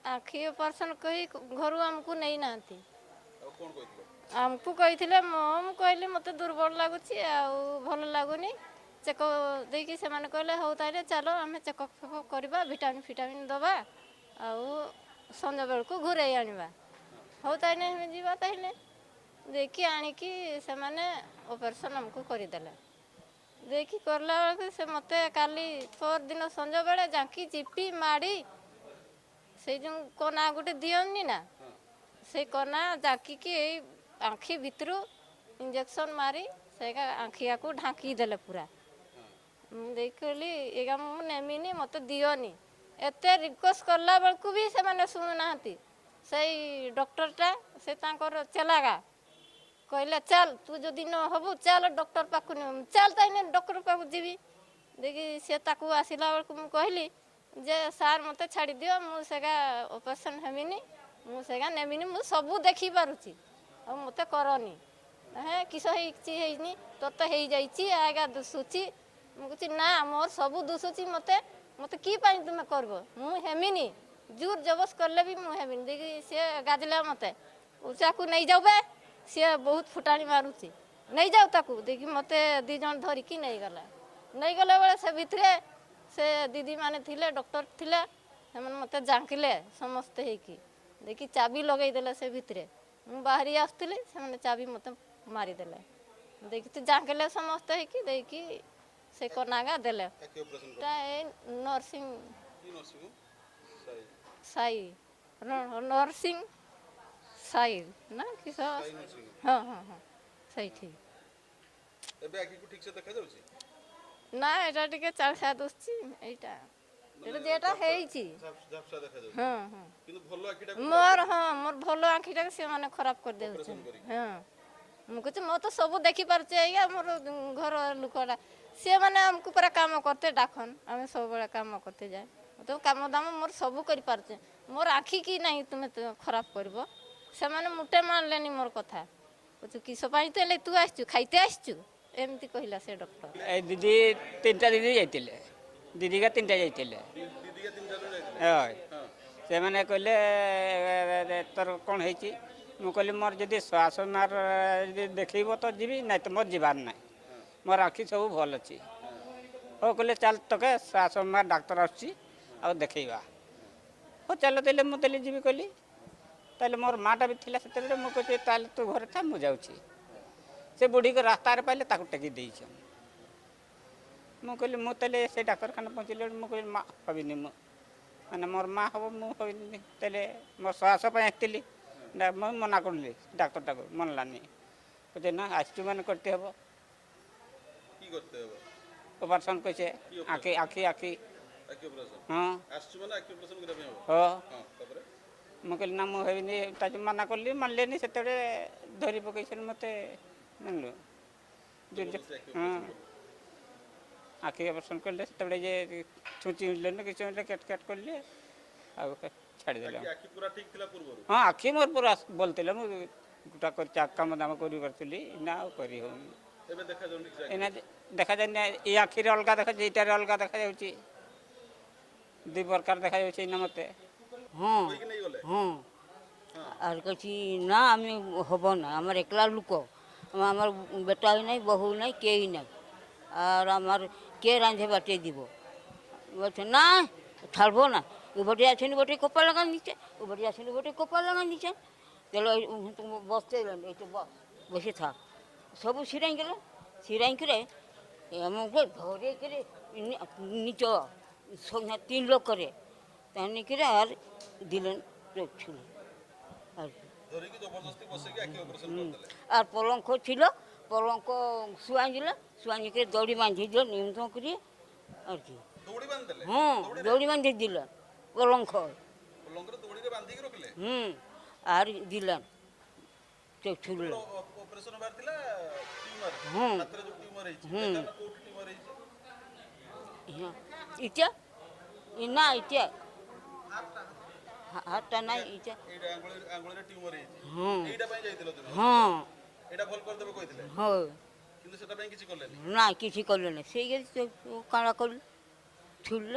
आखि ऑपरेशन कही घर आमको नहीं नांती कौन कहते आमको कही मु कहली मत दुर्बल लगुच भल लगुनि चेकअप देकी से कहले हौ ताइले चलो आम चेकअप फेकअप करवा विटामिन फिटामिन दबा आउ संज बेलू घूरे आनवा हौ ताइले हमें जीवा ताइले देखी आणिकी से ऑपरेशन आमको करदेले देखी करला बेलू से मत काली पर दिन संज बेले जाकी चिपी माड़ी से जो कना गोटे दियनी ना से कना जाकिकी आँखि भितर इंजेक्शन मारी से आँखिया को ढांकी देले पूरा देखली एगा मु नेमिनी मत दियोनी एते रिक्वेस्ट करला बेलू भी से माने शुणुना से डॉक्टरटा से तांकर चलागा कहले चल तू जदि न हबु चल डॉक्टर पाखु चल ताइने डॉक्टर पाखु जीवी देखी से ताकू आसिला बेलू मु कहली जे सार मत छाड़ी दियो मुझेगा ऑपरेशन हेमिनी मुझेगा नेमिनी मु सबू देखी पारुची और मत करनी हे किस होनी तोर तो हो जाइए आगा दुसुची मुझे ना मोर सबू दुसुची मत मत कि तुम कर मुमिनी जोर जबस कले भी मुमिनी देखी सी गाजला मत ऊचा को नहीं जाऊ बे सी बहुत फुटाणी मारुची नहीं जाऊ ताकू देखी मत दी जन धरिकी नहीं गला नहीं गला बेले से भितरे से दीदी माने थिले डॉक्टर थिले मत जांकिले समस्ते हेकी देखी चाबी लगेदेले से भितरे मु बाहरी आसुली से चाबी मत मारिदेले देखी तू जांकिले समस्ते हेकी देखी से कनागा देले नर्सिंग साई नर्सिंग साई ना किस हाँ हाँ हाँ सही ठीक एबे आखि को ठीक से देखा जाउची ना एटा टिके चाल सा दुसची एटा एटा जेटा हेइची झपसा देखा जाउची हां हां किंतु भलो आखिटा मोर हां मोर भलो आखिटा से माने खराब कर देउछ हां मु कुछ मो तो सब देखि पारछे आइया मोर घर लुकड़ा से माने हमको पूरा काम करते डाखन आमे सब बड़ा काम करते जाए तो काम दाम मोर सब करि पारछे मोर आखि की नहीं तुमे तो खराब करबो से माने मुटे मानलेनी मोर कथा कुछ किस पाई तेले तू आछू खाइते आछू एमती कहला से डॉक्टर ए दीदी तीनटा दीदी जाइतिले दीदी का तीनटा जाइतिले दीदी के तीन जन जाइले हां से माने कहले तोर कोन हेची मु कहले मोर जदी श्वास मार जदी देखिबो तो जीवी नै तो मोर जीवार नै मोर आखि सब भल अछि ओ कहले चल तके श्वास मार डॉक्टर आछि आ देखैबा ओ चल देले मु देले जीवी कहली ताले मोर माटा भी थिला सेते मु कहते ताले तू घर था मु जाउछि से बुढ़ी को रास्ता पाइले ताकू टेकी देछ मु कहली मु तले से डाक्तरखाना पहुँचले मु कहली माँ हबिनी मु माने मोर माँ हम मु हबिनी तले मोर श्वास पे आसती मु मना करली डाक्तर टाक मनलानी कहते ना आसचु मैंने करते हम की करते हो ऑपरेशन कैसे आँखि आँखि आँखि आखि ऑपरेशन हाँ आसचु माने आखि ऑपरेशन करा पे हो हाँ हां तबरे मु कहली ना मु हबिनी ताजु मना करली मानलेनी सेते धरी पकैछन मते जानलो हाँ आखि ऑपरेशन करले तबे जे छुची लेन कि चले कट कट करले आ छाड़ी देला आखि पूरा ठीक थिला पूर्व हाँ आखि मोर पूरा बोलतेले मु गुटा कर काम दाम करी करतली ना करी हो एबे देखा जाउनी ठीक एना देखा जाय ए आखि रे अलगा देखा जेटा रे अलगा देखा जाउची दुई प्रकार देखा जाउची ना मते हाँ कोई कि नहीं गले हाँ और कछि ना आम हब ना आमर एकला लुक आमार बेटा नहीं बहु नहीं केही नहीं और आमार के रांधे बाटे दीब बोलते ना छाड़ब ना वो बटे आसनी बटे कपा लगा नीचे वो बटे आसनी बटे कपा लगा नीचे चलो तुम बसते तो बस बसे था सब सिराई गल सिराई करे हमको धरे करे नीच तीन लोग करे तहनी करे और दिलन छुल धरि की जबरदस्ती बसे के आखि ऑपरेशन कर देले আর পলঙ্ক ছিল পলঙ্ক শুয়াই দিল শুয়াই করে দড়ি বাঁধি দিল নিমন্ত্রণ করে আর কি दौड़ी बांध देले হ্যাঁ দড়ি বাঁধি দিল পলঙ্ক लंगर दौड़ी रे बांधी के रखले আর দিলেন তো ছুড়ল ऑपरेशन बार थिला ट्यूमर हाँ। हाथ रे जो ट्यूमर है देखा ना कोट ट्यूमर है ইটা না ইটা হাতটা নাই ইটা एटा आंगुल रे ट्यूमर है हाँ। एटा पय जाइतिलो तुम হ্যাঁ एटा भल कर देबे कहिथिले হ্যাঁ किंतु सेटा पय किछि करलेनी না কিছু করল না সেই কাঁড়া করল ছুড়ল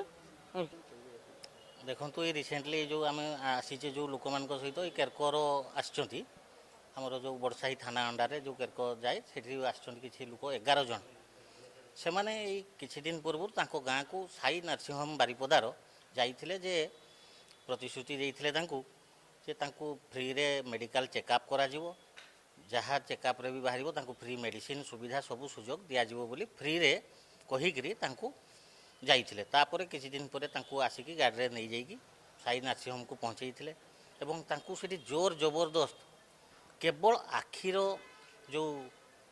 देखो ये रिसेंटली जो आम आसीचे जो लोक मान सहित ये केरकर आसचंती आमर जो बड़साही थाना अंडारे जो केरक जाए सेठी आसचंती किछि लोक 11 जन से माने किछि दिन पूर्व तांको गाँ को साई नरसिंह बारिपदार जाइथिले जे प्रतिश्रुति देइथिले तांको जे तांको फ्री रे मेडिकल चेकअप करा जिवो जहाँ चेकअप रे भी बाहरिबो तांको फ्री मेडिसिन सुविधा सबु सुजोग दिया जिवो बोली फ्री रे कहिकरी तांको जाइथिले तापर किछि दिन परे तांको आसिकी गाड़ी रे नै जाइकी साई नरसिंह को पहुँचैथिले एवं तांको सेठी जोर जबरदस्त केवल आखिर जो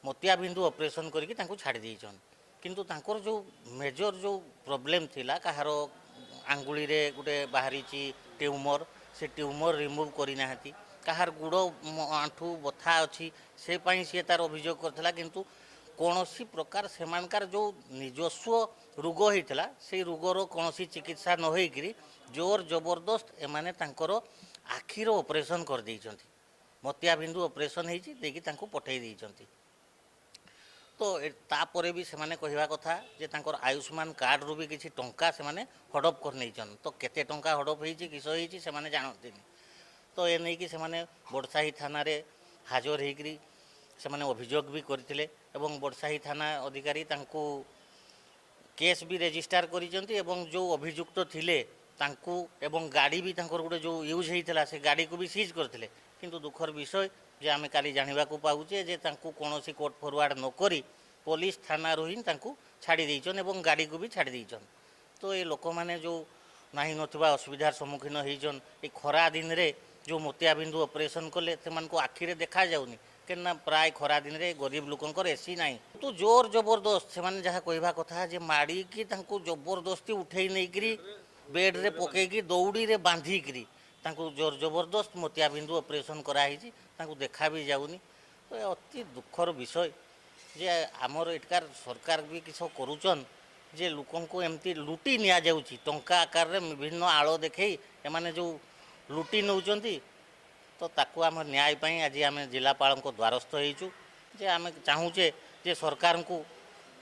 मोतियाबिंदु ऑपरेशन करके तांको छाड़ी देइछन किंतु तांकर जो मेजर जो प्रॉब्लम थिला कहार आंगुली रे गुटे बाहरी ट्यूमर से ट्यूमर रिमूव करी नाहती कहार गुड़ आंठू बथा अच्छी से पाई सी तार अभियोग करथिला किंतु कौनसी प्रकार सेमानकार जो निजस्व रोग होता से रोगर कौन चिकित्सा न होकरी जोर जबरदस्त एमाने तांकर आखिर ऑपरेशन कर देइछंती मोतियाबिंदु ऑपरेशन होती देखिए तांको पठेई देइछंती तो तापर भी से कहवा कथा जे तांकर आयुष्मान कार्ड रू भी किसी टंका से हड़प कर नहीं तो केते टंका हड़प होती किस होती से जानते तो ये नहीं कि से बड़साही थाना रे हाजर होकरी से अभियोग भी करते एवं बड़साही थाना अधिकारी तांको केस भी रेजिस्टर करिसेंती एवं जो अभियुक्त थिले तांको एवं गाड़ी भी तांकर गोटे जो यूज होता से गाड़ी को भी सीज करते किंतु दुखर विषय जे आमे काली जानिबा को पाउचे जे तांको कोनोसी कोर्ट फॉरवर्ड न करी पुलिस थाना रो ही तांको छाड़ी देइछन एवं गाड़ी को भी छाड़ी देइछन तो ये लोक माने जो नाही नथिबा असुविधार सम्मुखीन होइछन ए खरा दिन रे जो मोतियाबिंदु ऑपरेशन कले सेमान को आखिरे देखा जाउनी केना प्राय खरा दिन रे गरीब लोकंकर एसी नाही तो जोर जबरदस्त से माने जहा कहबा कथा जे माड़ी की तांको जबरदस्ती उठेई नै करी बेड रे पकेई की दौड़ी रे बांधी करी तांको जोर जबरदस्त मोतियाबिंदु ऑपरेशन कराई तांको देखा भी जाउनी तो अति दुखर विषय जे आमर एटकार सरकार भी किछ करूचन जे लोकन को एमती लुटी निया जाउची टंका आकार रे विभिन्न आलो देखई एमाने जो लुटी नउचंती तो ताकू आम न्याय पाई आज आम जिलापाल को द्वारस्थ होइचु जे आम चाहूचे जे सरकार को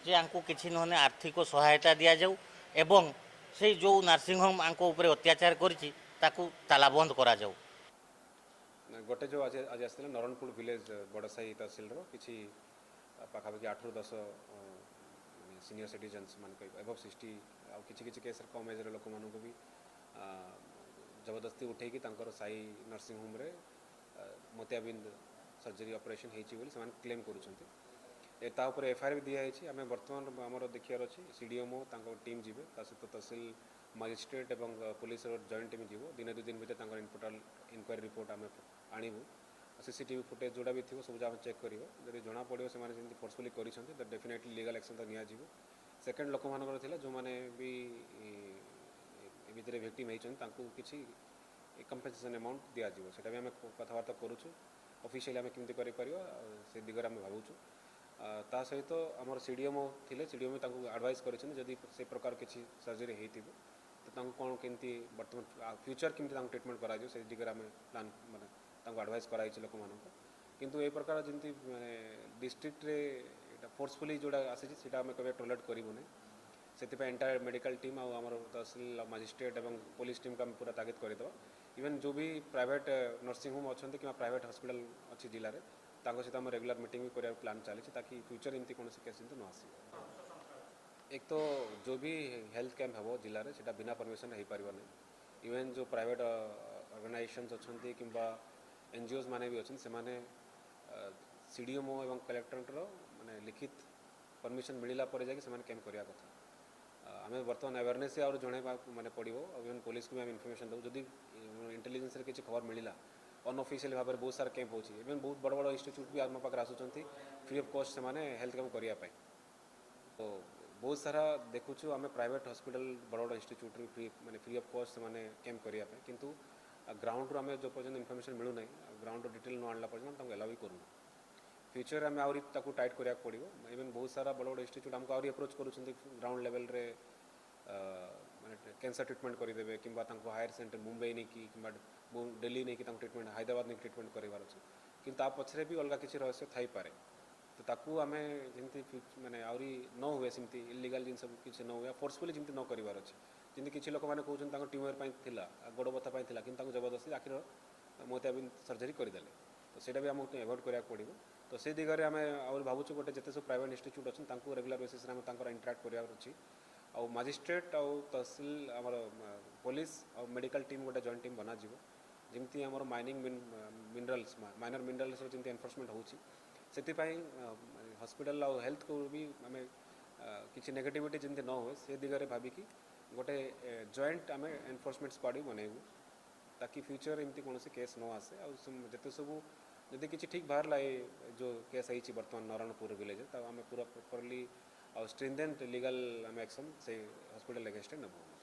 जे आंको किछि नहने आर्थिक सहायता दिया जाऊ एवं से जो नर्सिंग होम आंको ऊपर अत्याचार करिछि ताकू तालाबंद करा जाऊ गोटे जो आज आज आसते नरणपुर विलेज बड़साही तहसिल किसी पाखापाखि 8 ରୁ 10 सीनियर सिटीजन्स मान एबव 60 आ किसी केस कम एज लोक मान भी जबरदस्ती उठेकी साई नर्सिंग होम रे मोतियाबिंद सर्जरी ऑपरेशन होती क्लेम कर एफआईआर भी दिखाई आम बर्तमान आमर देखार अच्छी सीडीएमओ टीम जी सहित तहसिल मजिस्ट्रेट और पुलिस जॉइंट टीम जीव दिन 2 दिन भर इनपुटाल इनक्वारी रिपोर्ट आम आणबू सीसीटीवी फुटेज जोड़ा भी थी सब आम चेक कर जब जना पड़ो से फोर्सफुली कर डेफिनेटली लीगल एक्शन तो नि सेकेंड लोक मान जो मैंने भी भितर विक्टिम होती किसी कंपेनसेशन अमाउंट दिज्व से भी आम कथबार्ता करुचु ऑफिशियली आम केमती कर से दिगरे आम भावुँ ता सहित आमर सीडीएमओ थे सीडीएमओ एडवाइस करी से प्रकार किसी सर्जरी होती तो कौन केमती बर्तमान फ्यूचर केमती ट्रिटमेंट करा से दिगरे आम प्लान माने एडवाइस कराई लोक मान किंतु ए प्रकार जमी माने डिस्ट्रिक्ट रे फोर्सफुली जोड़ा आसी आम कभी टॉलरेट करूँ से एंटायर मेडिकल टीम आमर तहसिल मजिस्ट्रेट और पुलिस टीम को पूरा तागिद करदे इवन जो भी प्राइवेट नर्सिंग होम अच्छा कि प्राइवेट हॉस्पिटल अच्छी जिले में सहित आम रेगुलर मीटिंग भी करार प्लान चली ताकि फ्यूचर एमती कौन केस न आस एक तो जो भी हेल्थ कैंप हम जिले में से बिना परमिशन हो पार नहीं इवन जो प्राइवेट ऑर्गेनाइजेशंस अच्छा कि एनजीओज माने भी अच्छे से सीडीएमओ और कलेक्टर माने लिखित परमिशन मिलला पर जाके कैंप करवा कथा आम बर्तमान अवेयरनेस और जनवा माने पड़ो इवन पुलिस को भी इनफर्मेशन दो जदि इंटेलिजेंस किसी खबर मिलला अनऑफिशियल भाव में बहुत सारा कैंप होची इवन बहुत बड़ बड़ इंस्टीट्यूट भी आम पाखे आसुँच फ्री ऑफ कॉस्ट से हेल्थ कैंप करने तो बहुत सारा देखुचु आम प्राइवेट हॉस्पिटल बड़ बड़ इंस्टीट्यूट फ्री माने फ्री ऑफ कॉस्ट से कैंप करने किंतु ग्राउंड रू आम जो पर्यटन इनफर्मेशन मिलूना ग्राउंड डिटेल न आनला पर्यटन एलाउ भी करूँ फ्यूचर आम आहरी टाइट कराया पड़ो इवन बहुत सारा बड़ बड़ इंस्टीट्यूट आमको आहरी अप्रोच करुँच ग्राउंड लेवल रे माने कैंसर ट्रिटमेंट करदे कि हायर सेंटर मुंबई नहीं कि दिल्ली नहीं कि ट्रिटमेंट हैदराबाद नहीं ट्रिटमेंट करार अच्छे कि पछरे भी अलग किसी रहस्य थी पारे तो ताकू आम जमी माने आहरी न हुए सेमती इलीगल जिन किसी न हुए फोर्सफुली जमी न करार अच्छे ଯେମିତି କିଛି ଲୋକମାନେ କହୁଛନ୍ତି ତାଙ୍କ ଟ୍ୟୁମର୍ ପାଇଁ ଥିଲା ଗୋଡ଼ ବଥା ପାଇଁ ଥିଲା କିନ୍ତୁ ତାଙ୍କୁ ଜବରଦସ୍ତି ଆଖିର ମୋତିଆବିନ୍ଦ ସର୍ଜରୀ କରିଦେଲେ ତ ସେଇଟା ବି ଆମକୁ ଆଭଏଡ଼ କରିବାକୁ ପଡ଼ିବ ତ ସେ ଦିଗରେ ଆମେ ଆହୁରି ଭାବୁଛୁ ଗୋଟେ ଯେତେ ସବୁ ପ୍ରାଇଭେଟ୍ ଇନଷ୍ଟିଚ୍ୟୁଟ୍ ଅଛନ୍ତି ତାଙ୍କୁ ରେଗୁଲାର ବେସିସ୍ରେ ଆମେ ତାଙ୍କର ଇଣ୍ଟରାକ୍ଟ କରିବାର ଅଛି ଆଉ ମାଜିଷ୍ଟ୍ରେଟ୍ ଆଉ ତହସିଲ ଆମର ପୋଲିସ ଆଉ ମେଡ଼ିକାଲ ଟିମ୍ ଗୋଟେ ଜଏଣ୍ଟ ଟିମ୍ ବନାଯିବ ଯେମିତି ଆମର ମାଇନିଂ ମିନେରାଲ୍ସ ମାଇନର ମିନେରାଲ୍ସର ଯେମିତି ଏନଫୋର୍ସମେଣ୍ଟ ହେଉଛି ସେଥିପାଇଁ ହସ୍ପିଟାଲ ଆଉ ହେଲ୍ଥକୁ ବି ଆମେ କିଛି ନେଗେଟିଭିଟି ଯେମିତି ନ ହୁଏ ସେ ଦିଗରେ ଭାବିକି ଗୋଟେ ଜଏଣ୍ଟ ଆମେ ଏନଫୋର୍ସମେଣ୍ଟ ସ୍କ୍ୱାଡ୍ ବି ବନେଇବୁ ताकि फ्यूचर एमती कौन केस न आसे आते सब जदि किसी ठीक बाहर ए जो केस है बर्तमान नारायणपुर विलेज तो आम पूरा प्रॉपर्ली और स्ट्रेंथेंड लीगल आम एक्शन से हॉस्पिटल अगेंस्ट नेबू